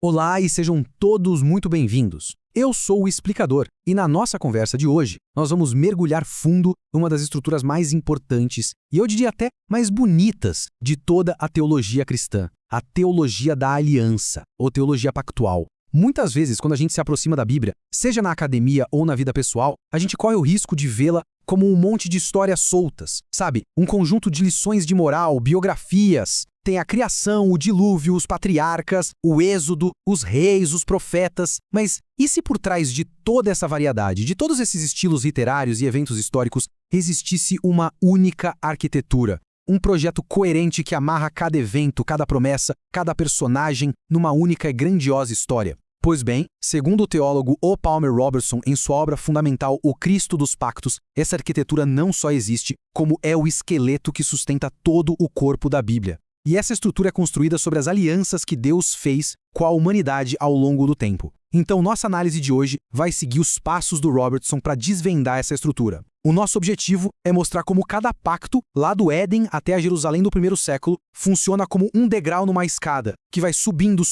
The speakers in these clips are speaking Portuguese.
Olá e sejam todos muito bem-vindos. Eu sou o Explicador e na nossa conversa de hoje nós vamos mergulhar fundo numa das estruturas mais importantes e eu diria até mais bonitas de toda a teologia cristã, a teologia da aliança ou teologia pactual. Muitas vezes, quando a gente se aproxima da Bíblia, seja na academia ou na vida pessoal, a gente corre o risco de vê-la como um monte de histórias soltas, sabe? Um conjunto de lições de moral, biografias. Tem a criação, o dilúvio, os patriarcas, o êxodo, os reis, os profetas. Mas e se por trás de toda essa variedade, de todos esses estilos literários e eventos históricos, existisse uma única arquitetura? Um projeto coerente que amarra cada evento, cada promessa, cada personagem numa única e grandiosa história. Pois bem, segundo o teólogo O. Palmer Robertson, em sua obra fundamental O Cristo dos Pactos, essa arquitetura não só existe, como é o esqueleto que sustenta todo o corpo da Bíblia. E essa estrutura é construída sobre as alianças que Deus fez com a humanidade ao longo do tempo. Então, nossa análise de hoje vai seguir os passos do Robertson para desvendar essa estrutura. O nosso objetivo é mostrar como cada pacto, lá do Éden até a Jerusalém do primeiro século, funciona como um degrau numa escada, que vai subindo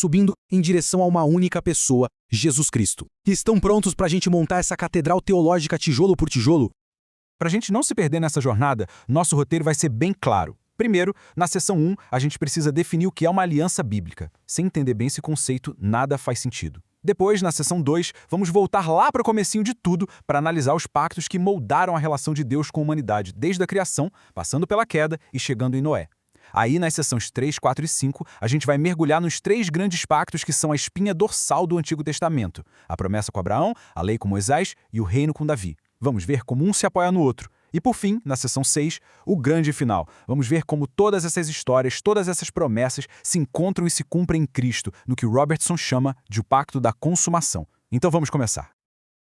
em direção a uma única pessoa, Jesus Cristo. Estão prontos para a gente montar essa catedral teológica tijolo por tijolo? Para a gente não se perder nessa jornada, nosso roteiro vai ser bem claro. Primeiro, na seção 1, a gente precisa definir o que é uma aliança bíblica. Sem entender bem esse conceito, nada faz sentido. Depois, na seção 2, vamos voltar lá para o comecinho de tudo para analisar os pactos que moldaram a relação de Deus com a humanidade, desde a criação, passando pela queda e chegando em Noé. Aí, nas seções 3, 4 e 5, a gente vai mergulhar nos 3 grandes pactos que são a espinha dorsal do Antigo Testamento: a promessa com Abraão, a lei com Moisés e o reino com Davi. Vamos ver como um se apoia no outro. E por fim, na seção 6, o grande final. Vamos ver como todas essas histórias, todas essas promessas se encontram e se cumprem em Cristo, no que Robertson chama de o pacto da consumação. Então vamos começar.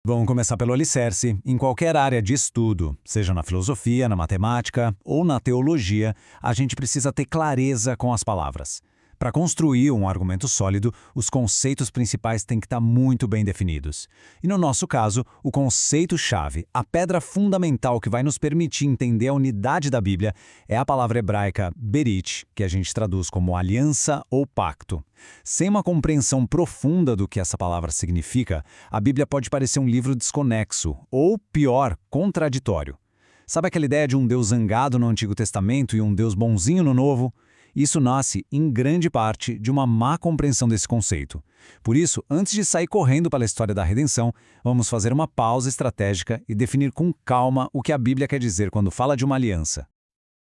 Vamos começar pelo alicerce. Em qualquer área de estudo, seja na filosofia, na matemática ou na teologia, a gente precisa ter clareza com as palavras. Para construir um argumento sólido, os conceitos principais têm que estar muito bem definidos. E no nosso caso, o conceito-chave, a pedra fundamental que vai nos permitir entender a unidade da Bíblia, é a palavra hebraica berit, que a gente traduz como aliança ou pacto. Sem uma compreensão profunda do que essa palavra significa, a Bíblia pode parecer um livro desconexo, ou, pior, contraditório. Sabe aquela ideia de um Deus zangado no Antigo Testamento e um Deus bonzinho no Novo? Isso nasce, em grande parte, de uma má compreensão desse conceito. Por isso, antes de sair correndo pela história da redenção, vamos fazer uma pausa estratégica e definir com calma o que a Bíblia quer dizer quando fala de uma aliança.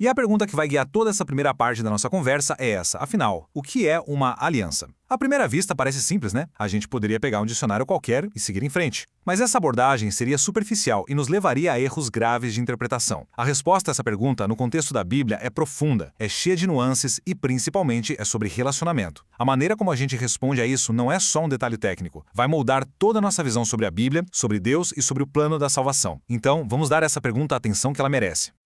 E a pergunta que vai guiar toda essa primeira parte da nossa conversa é essa. Afinal, o que é uma aliança? À primeira vista parece simples, né? A gente poderia pegar um dicionário qualquer e seguir em frente. Mas essa abordagem seria superficial e nos levaria a erros graves de interpretação. A resposta a essa pergunta, no contexto da Bíblia, é profunda, é cheia de nuances e, principalmente, é sobre relacionamento. A maneira como a gente responde a isso não é só um detalhe técnico. Vai moldar toda a nossa visão sobre a Bíblia, sobre Deus e sobre o plano da salvação. Então, vamos dar a essa pergunta a atenção que ela merece.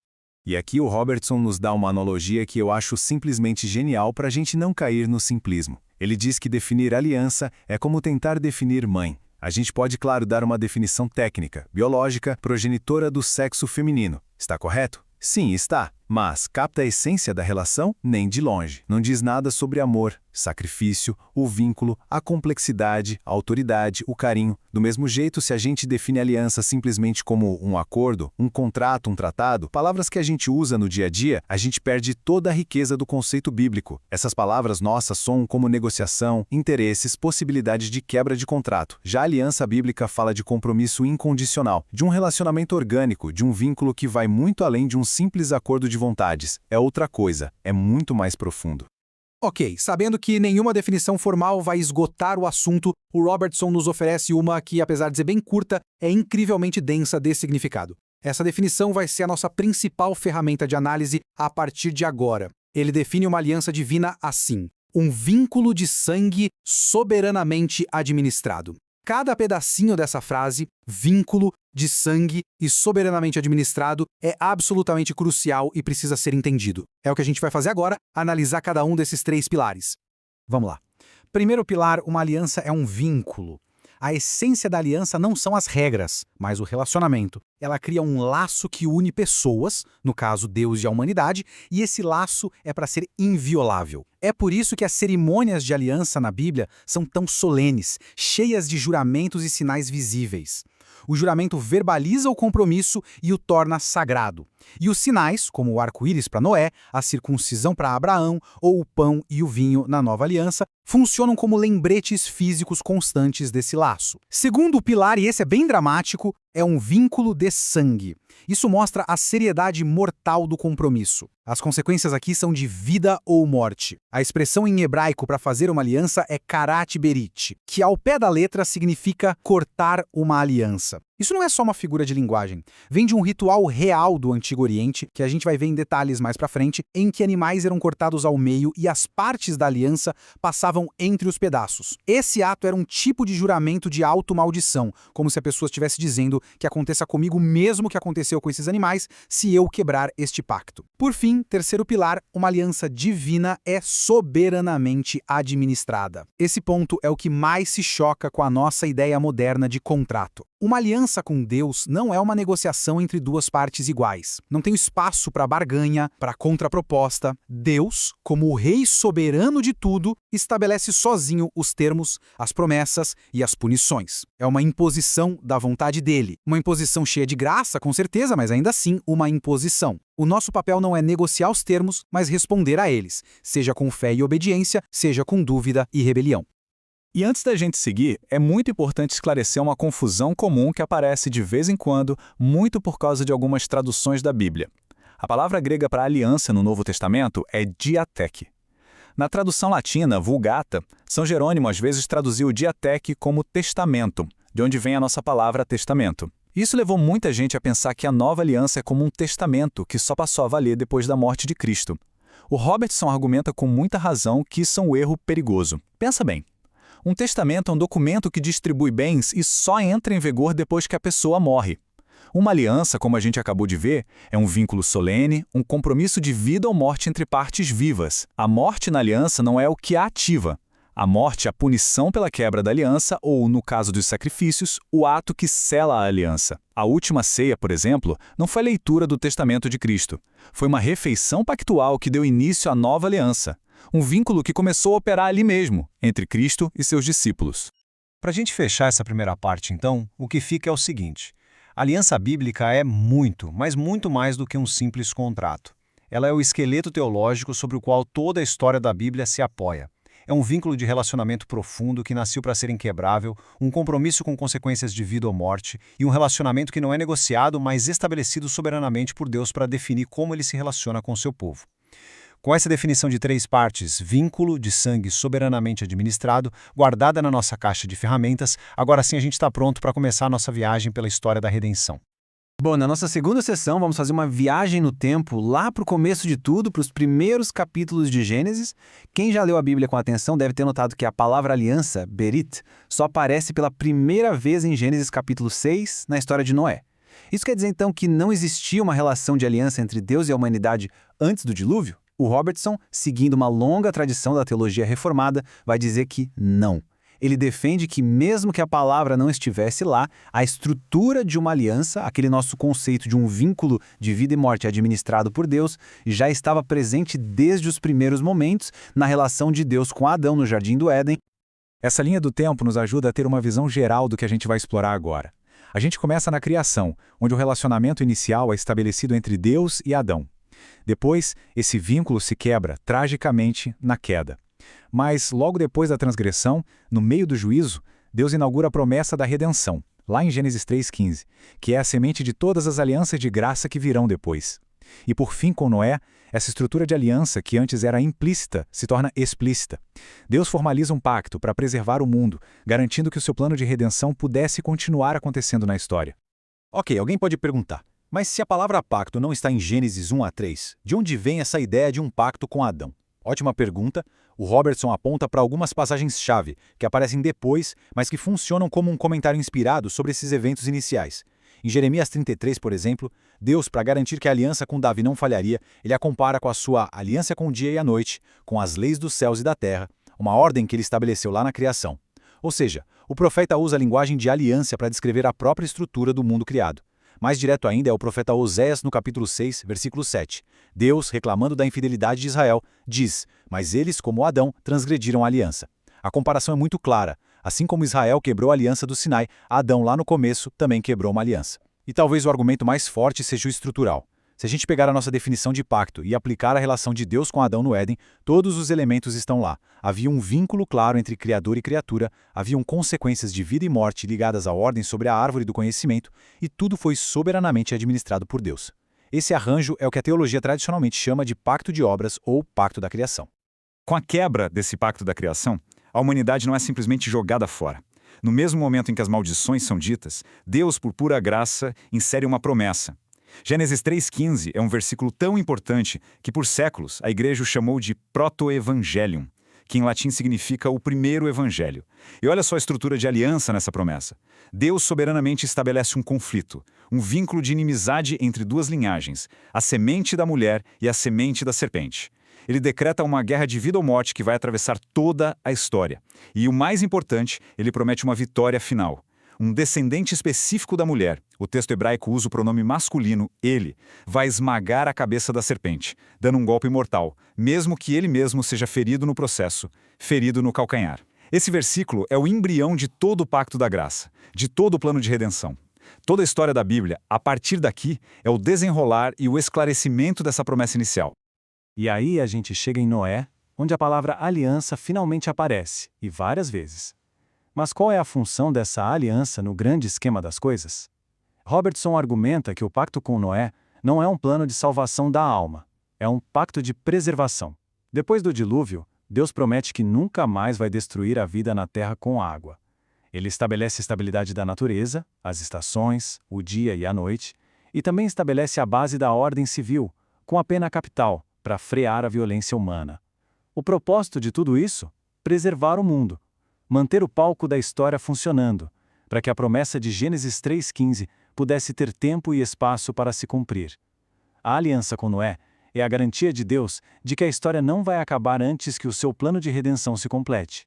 E aqui o Robertson nos dá uma analogia que eu acho simplesmente genial para a gente não cair no simplismo. Ele diz que definir aliança é como tentar definir mãe. A gente pode, claro, dar uma definição técnica, biológica, progenitora do sexo feminino. Está correto? Sim, está. Mas capta a essência da relação? Nem de longe. Não diz nada sobre amor, sacrifício, o vínculo, a complexidade, a autoridade, o carinho. Do mesmo jeito, se a gente define aliança simplesmente como um acordo, um contrato, um tratado, palavras que a gente usa no dia a dia, a gente perde toda a riqueza do conceito bíblico. Essas palavras nossas soam como negociação, interesses, possibilidade de quebra de contrato. Já a aliança bíblica fala de compromisso incondicional, de um relacionamento orgânico, de um vínculo que vai muito além de um simples acordo de vontades. É outra coisa, é muito mais profundo. Ok, sabendo que nenhuma definição formal vai esgotar o assunto, o Robertson nos oferece uma que, apesar de ser bem curta, é incrivelmente densa de significado. Essa definição vai ser a nossa principal ferramenta de análise a partir de agora. Ele define uma aliança divina assim: um vínculo de sangue soberanamente administrado. Cada pedacinho dessa frase, vínculo de sangue e soberanamente administrado, é absolutamente crucial e precisa ser entendido. É o que a gente vai fazer agora, analisar cada um desses 3 pilares. Vamos lá. Primeiro pilar, uma aliança é um vínculo. A essência da aliança não são as regras, mas o relacionamento. Ela cria um laço que une pessoas, no caso Deus e a humanidade, e esse laço é para ser inviolável. É por isso que as cerimônias de aliança na Bíblia são tão solenes, cheias de juramentos e sinais visíveis. O juramento verbaliza o compromisso e o torna sagrado. E os sinais, como o arco-íris para Noé, a circuncisão para Abraão ou o pão e o vinho na nova aliança, funcionam como lembretes físicos constantes desse laço. Segundo pilar, e esse é bem dramático, é um vínculo de sangue. Isso mostra a seriedade mortal do compromisso. As consequências aqui são de vida ou morte. A expressão em hebraico para fazer uma aliança é karat berit, que ao pé da letra significa cortar uma aliança. Isso não é só uma figura de linguagem. Vem de um ritual real do Antigo Oriente, que a gente vai ver em detalhes mais pra frente, em que animais eram cortados ao meio e as partes da aliança passavam entre os pedaços. Esse ato era um tipo de juramento de automaldição, como se a pessoa estivesse dizendo que aconteça comigo mesmo que aconteceu com esses animais se eu quebrar este pacto. Por fim, terceiro pilar, uma aliança divina é soberanamente administrada. Esse ponto é o que mais se choca com a nossa ideia moderna de contrato. Uma aliança com Deus não é uma negociação entre duas partes iguais. Não tem espaço para barganha, para contraproposta. Deus, como o rei soberano de tudo, estabelece sozinho os termos, as promessas e as punições. É uma imposição da vontade dele. Uma imposição cheia de graça, com certeza, mas ainda assim uma imposição. O nosso papel não é negociar os termos, mas responder a eles, seja com fé e obediência, seja com dúvida e rebelião. E antes da gente seguir, é muito importante esclarecer uma confusão comum que aparece de vez em quando, muito por causa de algumas traduções da Bíblia. A palavra grega para aliança no Novo Testamento é diateque. Na tradução latina, Vulgata, São Jerônimo às vezes traduziu diateque como testamento, de onde vem a nossa palavra testamento. Isso levou muita gente a pensar que a nova aliança é como um testamento que só passou a valer depois da morte de Cristo. O Robertson argumenta com muita razão que isso é um erro perigoso. Pensa bem. Um testamento é um documento que distribui bens e só entra em vigor depois que a pessoa morre. Uma aliança, como a gente acabou de ver, é um vínculo solene, um compromisso de vida ou morte entre partes vivas. A morte na aliança não é o que a ativa. A morte é a punição pela quebra da aliança ou, no caso dos sacrifícios, o ato que sela a aliança. A última ceia, por exemplo, não foi a leitura do testamento de Cristo. Foi uma refeição pactual que deu início à nova aliança. Um vínculo que começou a operar ali mesmo, entre Cristo e seus discípulos. Para a gente fechar essa primeira parte, então, o que fica é o seguinte. A aliança bíblica é muito, mas muito mais do que um simples contrato. Ela é o esqueleto teológico sobre o qual toda a história da Bíblia se apoia. É um vínculo de relacionamento profundo que nasceu para ser inquebrável, um compromisso com consequências de vida ou morte e um relacionamento que não é negociado, mas estabelecido soberanamente por Deus para definir como ele se relaciona com o seu povo. Com essa definição de 3 partes, vínculo de sangue soberanamente administrado, guardada na nossa caixa de ferramentas, agora sim a gente está pronto para começar a nossa viagem pela história da redenção. Bom, na nossa segunda sessão vamos fazer uma viagem no tempo lá para o começo de tudo, para os primeiros capítulos de Gênesis. Quem já leu a Bíblia com atenção deve ter notado que a palavra aliança, berit, só aparece pela primeira vez em Gênesis capítulo 6, na história de Noé. Isso quer dizer então que não existia uma relação de aliança entre Deus e a humanidade antes do dilúvio? O Robertson, seguindo uma longa tradição da teologia reformada, vai dizer que não. Ele defende que, mesmo que a palavra não estivesse lá, a estrutura de uma aliança, aquele nosso conceito de um vínculo de vida e morte administrado por Deus, já estava presente desde os primeiros momentos na relação de Deus com Adão no Jardim do Éden. Essa linha do tempo nos ajuda a ter uma visão geral do que a gente vai explorar agora. A gente começa na criação, onde o relacionamento inicial é estabelecido entre Deus e Adão. Depois, esse vínculo se quebra, tragicamente, na queda. Mas, logo depois da transgressão, no meio do juízo, Deus inaugura a promessa da redenção, lá em Gênesis 3,15, que é a semente de todas as alianças de graça que virão depois. E por fim, com Noé, essa estrutura de aliança, que antes era implícita, se torna explícita. Deus formaliza um pacto para preservar o mundo, garantindo que o seu plano de redenção pudesse continuar acontecendo na história. Ok, alguém pode perguntar, mas se a palavra pacto não está em Gênesis 1 a 3, de onde vem essa ideia de um pacto com Adão? Ótima pergunta. O Robertson aponta para algumas passagens-chave que aparecem depois, mas que funcionam como um comentário inspirado sobre esses eventos iniciais. Em Jeremias 33, por exemplo, Deus, para garantir que a aliança com Davi não falharia, ele a compara com a sua aliança com o dia e a noite, com as leis dos céus e da terra, uma ordem que ele estabeleceu lá na criação. Ou seja, O profeta usa a linguagem de aliança para descrever a própria estrutura do mundo criado. Mais direto ainda é o profeta Oséias no capítulo 6, versículo 7. Deus, reclamando da infidelidade de Israel, diz: "Mas eles, como Adão, transgrediram a aliança." A comparação é muito clara. Assim como Israel quebrou a aliança do Sinai, Adão lá no começo também quebrou uma aliança. E talvez o argumento mais forte seja o estrutural. Se a gente pegar a nossa definição de pacto e aplicar a relação de Deus com Adão no Éden, todos os elementos estão lá. Havia um vínculo claro entre Criador e criatura, haviam consequências de vida e morte ligadas à ordem sobre a árvore do conhecimento, e tudo foi soberanamente administrado por Deus. Esse arranjo é o que a teologia tradicionalmente chama de pacto de obras ou pacto da criação. Com a quebra desse pacto da criação, a humanidade não é simplesmente jogada fora. No mesmo momento em que as maldições são ditas, Deus, por pura graça, insere uma promessa. Gênesis 3,15 é um versículo tão importante que por séculos a igreja o chamou de proto-evangelium, que em latim significa o primeiro evangelho. E olha só a estrutura de aliança nessa promessa. Deus soberanamente estabelece um conflito, um vínculo de inimizade entre duas linhagens, a semente da mulher e a semente da serpente. Ele decreta uma guerra de vida ou morte que vai atravessar toda a história. E o mais importante, ele promete uma vitória final. Um descendente específico da mulher, o texto hebraico usa o pronome masculino, ele, vai esmagar a cabeça da serpente, dando um golpe mortal, mesmo que ele mesmo seja ferido no processo, ferido no calcanhar. Esse versículo é o embrião de todo o pacto da graça, de todo o plano de redenção. Toda a história da Bíblia, a partir daqui, é o desenrolar e o esclarecimento dessa promessa inicial. E aí a gente chega em Noé, onde a palavra aliança finalmente aparece, e várias vezes. Mas qual é a função dessa aliança no grande esquema das coisas? Robertson argumenta que o pacto com Noé não é um plano de salvação da alma, é um pacto de preservação. Depois do dilúvio, Deus promete que nunca mais vai destruir a vida na terra com água. Ele estabelece a estabilidade da natureza, as estações, o dia e a noite, e também estabelece a base da ordem civil, com a pena capital, para frear a violência humana. O propósito de tudo isso? Preservar o mundo. Manter o palco da história funcionando, para que a promessa de Gênesis 3,15 pudesse ter tempo e espaço para se cumprir. A aliança com Noé é a garantia de Deus de que a história não vai acabar antes que o seu plano de redenção se complete.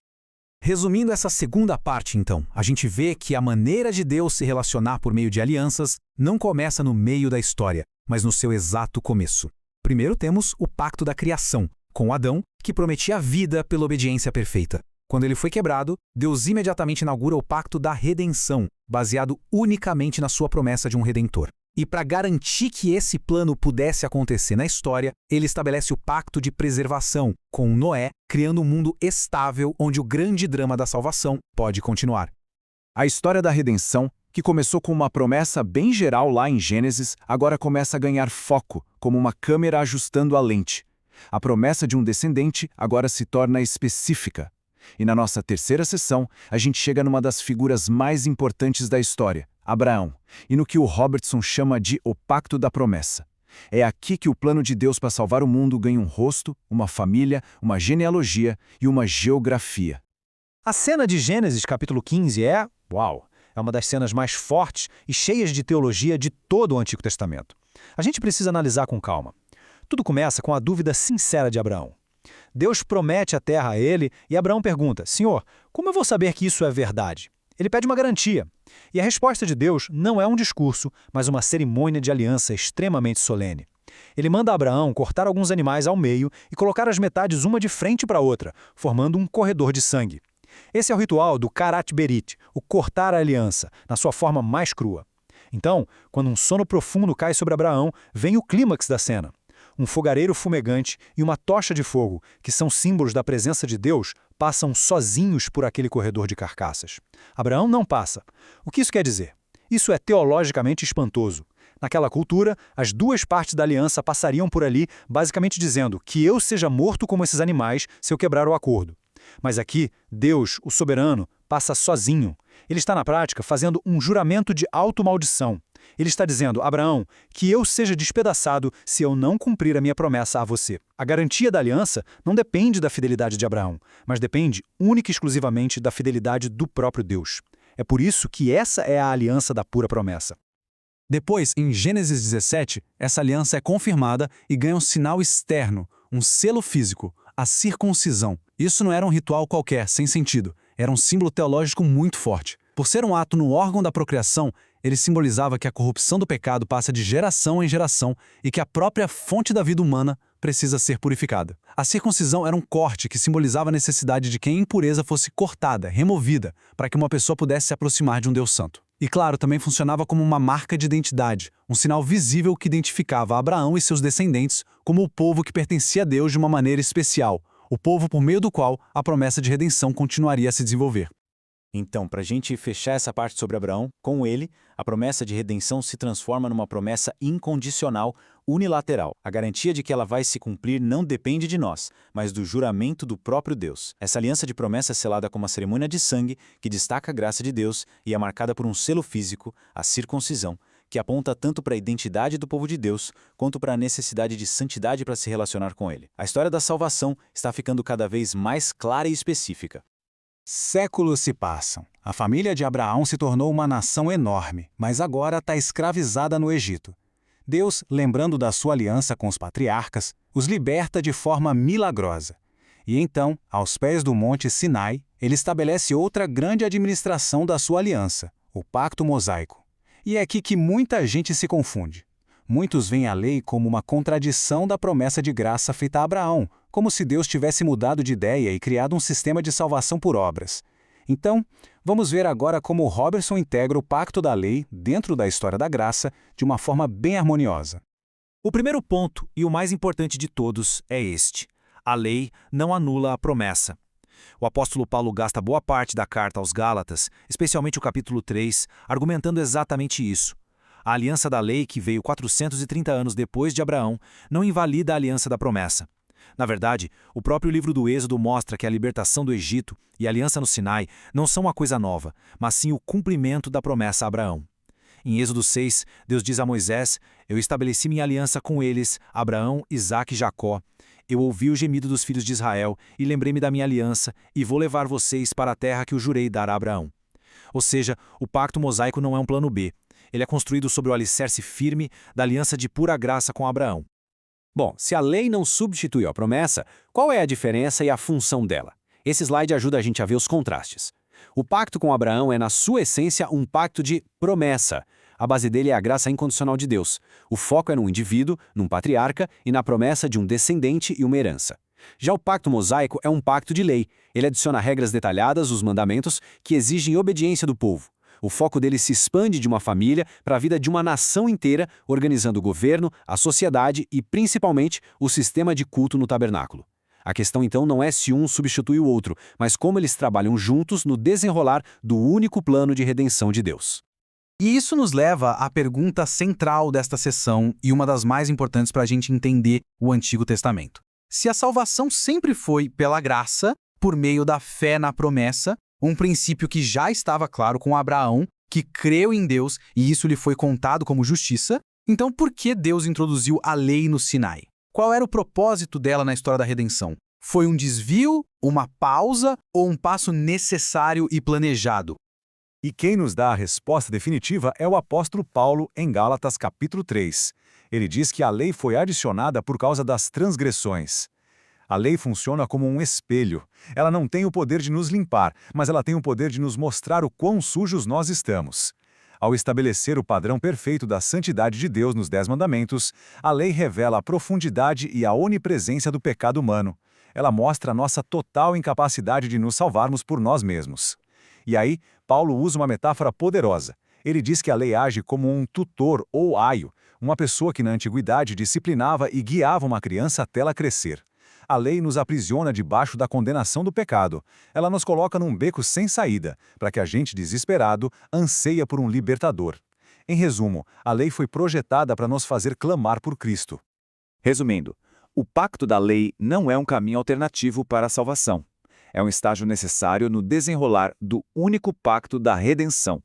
Resumindo essa segunda parte, então, a gente vê que a maneira de Deus se relacionar por meio de alianças não começa no meio da história, mas no seu exato começo. Primeiro temos o pacto da criação, com Adão, que prometia a vida pela obediência perfeita. Quando ele foi quebrado, Deus imediatamente inaugura o pacto da redenção, baseado unicamente na sua promessa de um redentor. E para garantir que esse plano pudesse acontecer na história, ele estabelece o pacto de preservação, com Noé, criando um mundo estável onde o grande drama da salvação pode continuar. A história da redenção, que começou com uma promessa bem geral lá em Gênesis, agora começa a ganhar foco, como uma câmera ajustando a lente. A promessa de um descendente agora se torna específica. E na nossa terceira sessão, a gente chega numa das figuras mais importantes da história, Abraão, e no que o Robertson chama de o Pacto da Promessa. É aqui que o plano de Deus para salvar o mundo ganha um rosto, uma família, uma genealogia e uma geografia. A cena de Gênesis capítulo 15 é uma das cenas mais fortes e cheias de teologia de todo o Antigo Testamento. A gente precisa analisar com calma. Tudo começa com a dúvida sincera de Abraão. Deus promete a terra a ele e Abraão pergunta: Senhor, como eu vou saber que isso é verdade? Ele pede uma garantia. E a resposta de Deus não é um discurso, mas uma cerimônia de aliança extremamente solene. Ele manda Abraão cortar alguns animais ao meio e colocar as metades uma de frente para a outra, formando um corredor de sangue. Esse é o ritual do Karat Berit, o cortar a aliança, na sua forma mais crua. Então, quando um sono profundo cai sobre Abraão, vem o clímax da cena. Um fogareiro fumegante e uma tocha de fogo, que são símbolos da presença de Deus, passam sozinhos por aquele corredor de carcaças. Abraão não passa. O que isso quer dizer? Isso é teologicamente espantoso. Naquela cultura, as duas partes da aliança passariam por ali, basicamente dizendo que eu seja morto como esses animais se eu quebrar o acordo. Mas aqui, Deus, o soberano, passa sozinho. Ele está na prática fazendo um juramento de automaldição. Ele está dizendo: Abraão, que eu seja despedaçado se eu não cumprir a minha promessa a você. A garantia da aliança não depende da fidelidade de Abraão, mas depende única e exclusivamente da fidelidade do próprio Deus. É por isso que essa é a aliança da pura promessa. Depois, em Gênesis 17, essa aliança é confirmada e ganha um sinal externo, um selo físico, a circuncisão. Isso não era um ritual qualquer, sem sentido. era um símbolo teológico muito forte. Por ser um ato no órgão da procriação, ele simbolizava que a corrupção do pecado passa de geração em geração e que a própria fonte da vida humana precisa ser purificada. A circuncisão era um corte que simbolizava a necessidade de que a impureza fosse cortada, removida, para que uma pessoa pudesse se aproximar de um Deus santo. E claro, também funcionava como uma marca de identidade, um sinal visível que identificava Abraão e seus descendentes como o povo que pertencia a Deus de uma maneira especial, o povo por meio do qual a promessa de redenção continuaria a se desenvolver. Então, para a gente fechar essa parte sobre Abraão, com ele, a promessa de redenção se transforma numa promessa incondicional, unilateral. A garantia de que ela vai se cumprir não depende de nós, mas do juramento do próprio Deus. Essa aliança de promessa é selada com uma cerimônia de sangue que destaca a graça de Deus e é marcada por um selo físico, a circuncisão, que aponta tanto para a identidade do povo de Deus, quanto para a necessidade de santidade para se relacionar com ele. A história da salvação está ficando cada vez mais clara e específica. Séculos se passam. A família de Abraão se tornou uma nação enorme, mas agora está escravizada no Egito. Deus, lembrando da sua aliança com os patriarcas, os liberta de forma milagrosa. E então, aos pés do Monte Sinai, ele estabelece outra grande administração da sua aliança, o Pacto Mosaico. E é aqui que muita gente se confunde. Muitos veem a lei como uma contradição da promessa de graça feita a Abraão, como se Deus tivesse mudado de ideia e criado um sistema de salvação por obras. Então, vamos ver agora como o Robertson integra o pacto da lei dentro da história da graça de uma forma bem harmoniosa. O primeiro ponto, e o mais importante de todos, é este: a lei não anula a promessa. O apóstolo Paulo gasta boa parte da carta aos Gálatas, especialmente o capítulo 3, argumentando exatamente isso. A aliança da lei, que veio 430 anos depois de Abraão, não invalida a aliança da promessa. Na verdade, o próprio livro do Êxodo mostra que a libertação do Egito e a aliança no Sinai não são uma coisa nova, mas sim o cumprimento da promessa a Abraão. Em Êxodo 6, Deus diz a Moisés: "Eu estabeleci minha aliança com eles, Abraão, Isaque e Jacó. Eu ouvi o gemido dos filhos de Israel e lembrei-me da minha aliança e vou levar vocês para a terra que eu jurei dar a Abraão." Ou seja, o pacto mosaico não é um plano B. Ele é construído sobre o alicerce firme da aliança de pura graça com Abraão. Bom, se a lei não substituiu a promessa, qual é a diferença e a função dela? Esse slide ajuda a gente a ver os contrastes. O pacto com Abraão é, na sua essência, um pacto de promessa. A base dele é a graça incondicional de Deus. O foco é num indivíduo, num patriarca e na promessa de um descendente e uma herança. Já o pacto mosaico é um pacto de lei. Ele adiciona regras detalhadas, os mandamentos, que exigem obediência do povo. O foco dele se expande de uma família para a vida de uma nação inteira, organizando o governo, a sociedade e, principalmente, o sistema de culto no tabernáculo. A questão, então, não é se um substitui o outro, mas como eles trabalham juntos no desenrolar do único plano de redenção de Deus. E isso nos leva à pergunta central desta sessão e uma das mais importantes para a gente entender o Antigo Testamento. Se a salvação sempre foi pela graça, por meio da fé na promessa, um princípio que já estava claro com Abraão, que creu em Deus e isso lhe foi contado como justiça, então por que Deus introduziu a lei no Sinai? Qual era o propósito dela na história da redenção? Foi um desvio, uma pausa ou um passo necessário e planejado? E quem nos dá a resposta definitiva é o apóstolo Paulo em Gálatas capítulo 3. Ele diz que a lei foi adicionada por causa das transgressões. A lei funciona como um espelho. Ela não tem o poder de nos limpar, mas ela tem o poder de nos mostrar o quão sujos nós estamos. Ao estabelecer o padrão perfeito da santidade de Deus nos 10 mandamentos, a lei revela a profundidade e a onipresença do pecado humano. Ela mostra a nossa total incapacidade de nos salvarmos por nós mesmos. E aí, Paulo usa uma metáfora poderosa. Ele diz que a lei age como um tutor ou aio, uma pessoa que na antiguidade disciplinava e guiava uma criança até ela crescer. A lei nos aprisiona debaixo da condenação do pecado. Ela nos coloca num beco sem saída, para que a gente, desesperado, anseia por um libertador. Em resumo, a lei foi projetada para nos fazer clamar por Cristo. Resumindo, o pacto da lei não é um caminho alternativo para a salvação. É um estágio necessário no desenrolar do único pacto da redenção.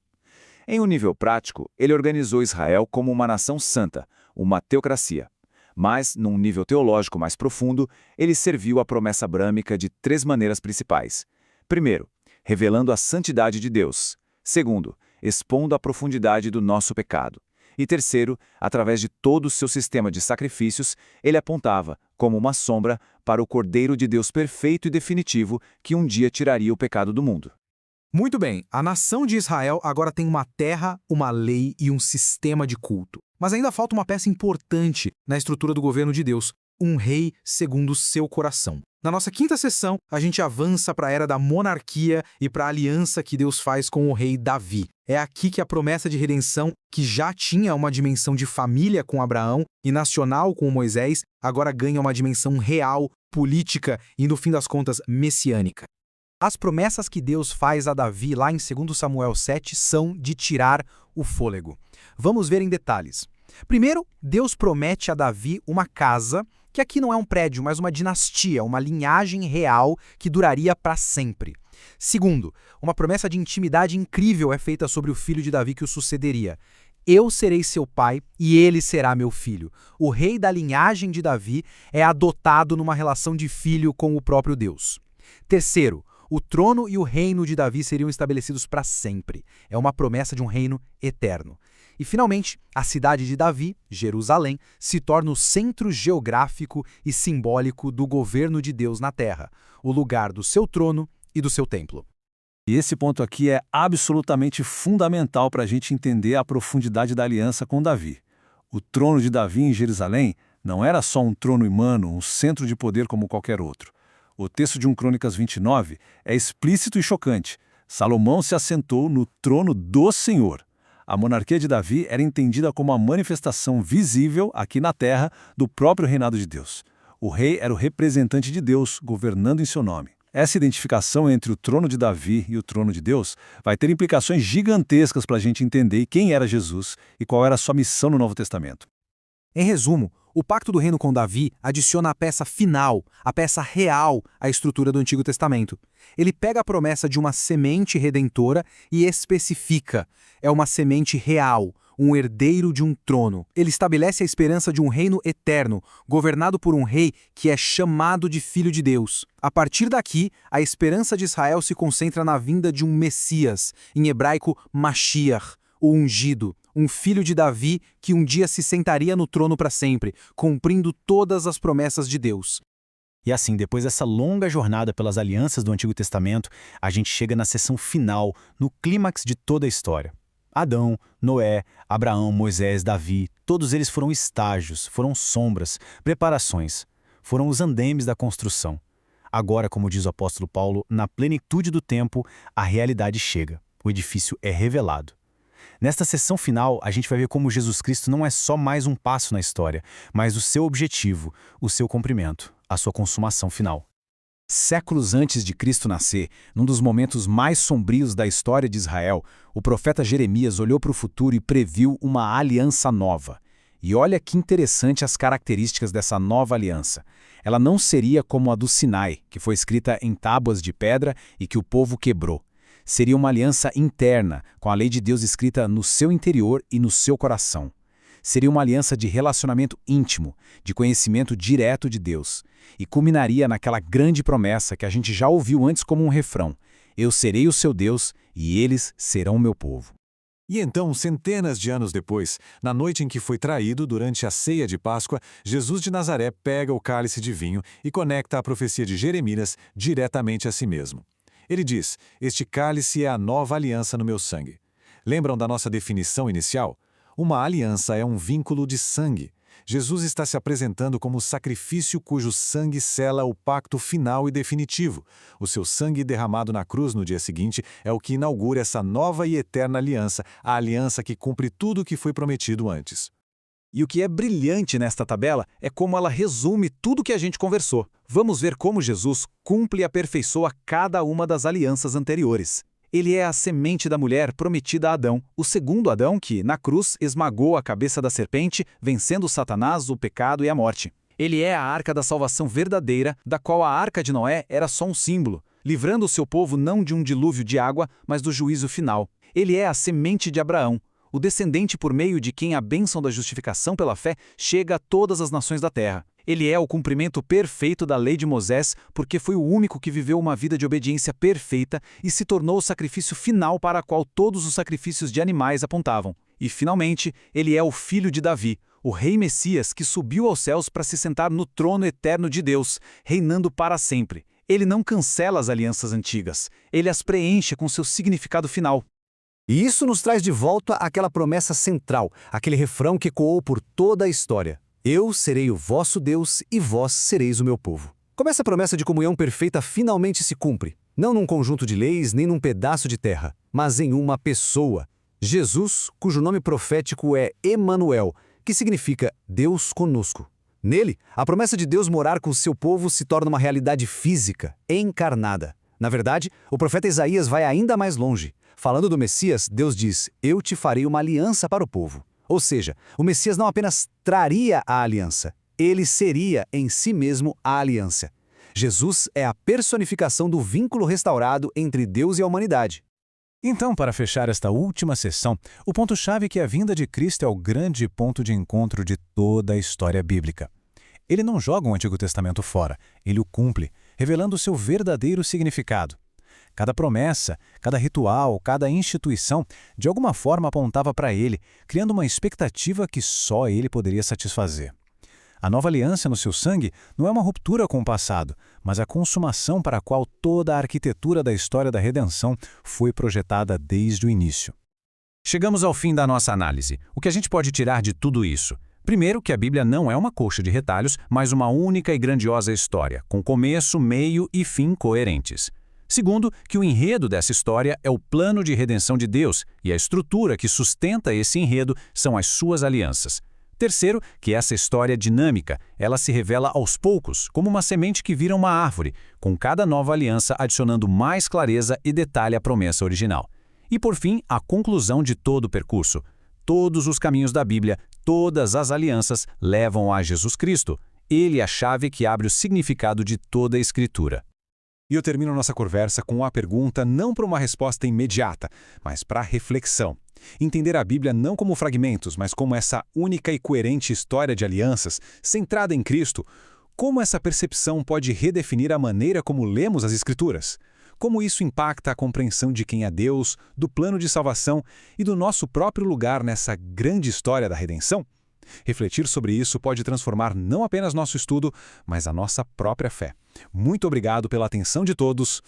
Em um nível prático, ele organizou Israel como uma nação santa, uma teocracia. Mas, num nível teológico mais profundo, ele serviu a promessa abrâmica de 3 maneiras principais. Primeiro, revelando a santidade de Deus. Segundo, expondo a profundidade do nosso pecado. E terceiro, através de todo o seu sistema de sacrifícios, ele apontava, como uma sombra, para o Cordeiro de Deus perfeito e definitivo que um dia tiraria o pecado do mundo. Muito bem, a nação de Israel agora tem uma terra, uma lei e um sistema de culto. Mas ainda falta uma peça importante na estrutura do governo de Deus, um rei segundo o seu coração. Na nossa quinta sessão, a gente avança para a era da monarquia e para a aliança que Deus faz com o rei Davi. É aqui que a promessa de redenção, que já tinha uma dimensão de família com Abraão e nacional com Moisés, agora ganha uma dimensão real, política e, no fim das contas, messiânica. As promessas que Deus faz a Davi lá em 2 Samuel 7 são de tirar o fôlego. Vamos ver em detalhes. Primeiro, Deus promete a Davi uma casa, que aqui não é um prédio, mas uma dinastia, uma linhagem real que duraria para sempre. Segundo, uma promessa de intimidade incrível é feita sobre o filho de Davi que o sucederia. Eu serei seu pai e ele será meu filho. O rei da linhagem de Davi é adotado numa relação de filho com o próprio Deus. Terceiro, o trono e o reino de Davi seriam estabelecidos para sempre. É uma promessa de um reino eterno. E, finalmente, a cidade de Davi, Jerusalém, se torna o centro geográfico e simbólico do governo de Deus na terra, o lugar do seu trono e do seu templo. E esse ponto aqui é absolutamente fundamental para a gente entender a profundidade da aliança com Davi. O trono de Davi em Jerusalém não era só um trono humano, um centro de poder como qualquer outro. O texto de 1 Crônicas 29 é explícito e chocante. Salomão se assentou no trono do Senhor. A monarquia de Davi era entendida como a manifestação visível, aqui na terra, do próprio reinado de Deus. O rei era o representante de Deus, governando em seu nome. Essa identificação entre o trono de Davi e o trono de Deus vai ter implicações gigantescas para a gente entender quem era Jesus e qual era a sua missão no Novo Testamento. Em resumo, o Pacto do Reino com Davi adiciona a peça final, a peça real à estrutura do Antigo Testamento. Ele pega a promessa de uma semente redentora e especifica. É uma semente real, um herdeiro de um trono. Ele estabelece a esperança de um reino eterno, governado por um rei que é chamado de Filho de Deus. A partir daqui, a esperança de Israel se concentra na vinda de um Messias, em hebraico Mashiach, o ungido, um filho de Davi que um dia se sentaria no trono para sempre, cumprindo todas as promessas de Deus. E assim, depois dessa longa jornada pelas alianças do Antigo Testamento, a gente chega na seção final, no clímax de toda a história. Adão, Noé, Abraão, Moisés, Davi, todos eles foram estágios, foram sombras, preparações, foram os andames da construção. Agora, como diz o apóstolo Paulo, na plenitude do tempo, a realidade chega, o edifício é revelado. Nesta sessão final, a gente vai ver como Jesus Cristo não é só mais um passo na história, mas o seu objetivo, o seu cumprimento, a sua consumação final. Séculos antes de Cristo nascer, num dos momentos mais sombrios da história de Israel, o profeta Jeremias olhou para o futuro e previu uma aliança nova. E olha que interessante as características dessa nova aliança. Ela não seria como a do Sinai, que foi escrita em tábuas de pedra e que o povo quebrou. Seria uma aliança interna, com a lei de Deus escrita no seu interior e no seu coração. Seria uma aliança de relacionamento íntimo, de conhecimento direto de Deus, e culminaria naquela grande promessa que a gente já ouviu antes como um refrão: eu serei o seu Deus e eles serão o meu povo. E então, centenas de anos depois, na noite em que foi traído durante a ceia de Páscoa, Jesus de Nazaré pega o cálice de vinho e conecta a profecia de Jeremias diretamente a si mesmo. Ele diz: este cálice é a nova aliança no meu sangue. Lembram da nossa definição inicial? Uma aliança é um vínculo de sangue. Jesus está se apresentando como o sacrifício cujo sangue sela o pacto final e definitivo. O seu sangue derramado na cruz no dia seguinte é o que inaugura essa nova e eterna aliança, a aliança que cumpre tudo o que foi prometido antes. E o que é brilhante nesta tabela é como ela resume tudo o que a gente conversou. Vamos ver como Jesus cumpre e aperfeiçoa cada uma das alianças anteriores. Ele é a semente da mulher prometida a Adão, o segundo Adão que, na cruz, esmagou a cabeça da serpente, vencendo Satanás, o pecado e a morte. Ele é a arca da salvação verdadeira, da qual a arca de Noé era só um símbolo, livrando o seu povo não de um dilúvio de água, mas do juízo final. Ele é a semente de Abraão, o descendente por meio de quem a bênção da justificação pela fé chega a todas as nações da terra. Ele é o cumprimento perfeito da lei de Moisés, porque foi o único que viveu uma vida de obediência perfeita e se tornou o sacrifício final para o qual todos os sacrifícios de animais apontavam. E, finalmente, ele é o filho de Davi, o rei Messias que subiu aos céus para se sentar no trono eterno de Deus, reinando para sempre. Ele não cancela as alianças antigas, ele as preenche com seu significado final. E isso nos traz de volta àquela promessa central, aquele refrão que ecoou por toda a história. Eu serei o vosso Deus e vós sereis o meu povo. Como essa promessa de comunhão perfeita finalmente se cumpre, não num conjunto de leis nem num pedaço de terra, mas em uma pessoa, Jesus, cujo nome profético é Emanuel, que significa Deus conosco. Nele, a promessa de Deus morar com seu povo se torna uma realidade física, encarnada. Na verdade, o profeta Isaías vai ainda mais longe. Falando do Messias, Deus diz: eu te farei uma aliança para o povo. Ou seja, o Messias não apenas traria a aliança, ele seria em si mesmo a aliança. Jesus é a personificação do vínculo restaurado entre Deus e a humanidade. Então, para fechar esta última sessão, o ponto-chave é que a vinda de Cristo é o grande ponto de encontro de toda a história bíblica. Ele não joga o Antigo Testamento fora, ele o cumpre, revelando o seu verdadeiro significado. Cada promessa, cada ritual, cada instituição, de alguma forma apontava para ele, criando uma expectativa que só ele poderia satisfazer. A nova aliança no seu sangue não é uma ruptura com o passado, mas a consumação para a qual toda a arquitetura da história da redenção foi projetada desde o início. Chegamos ao fim da nossa análise. O que a gente pode tirar de tudo isso? Primeiro, que a Bíblia não é uma coxa de retalhos, mas uma única e grandiosa história, com começo, meio e fim coerentes. Segundo, que o enredo dessa história é o plano de redenção de Deus e a estrutura que sustenta esse enredo são as suas alianças. Terceiro, que essa história é dinâmica, ela se revela aos poucos, como uma semente que vira uma árvore, com cada nova aliança adicionando mais clareza e detalhe à promessa original. E por fim, a conclusão de todo o percurso. Todos os caminhos da Bíblia, todas as alianças levam a Jesus Cristo. Ele é a chave que abre o significado de toda a Escritura. E eu termino nossa conversa com uma pergunta não para uma resposta imediata, mas para reflexão. Entender a Bíblia não como fragmentos, mas como essa única e coerente história de alianças, centrada em Cristo, como essa percepção pode redefinir a maneira como lemos as Escrituras? Como isso impacta a compreensão de quem é Deus, do plano de salvação e do nosso próprio lugar nessa grande história da redenção? Refletir sobre isso pode transformar não apenas nosso estudo, mas a nossa própria fé. Muito obrigado pela atenção de todos.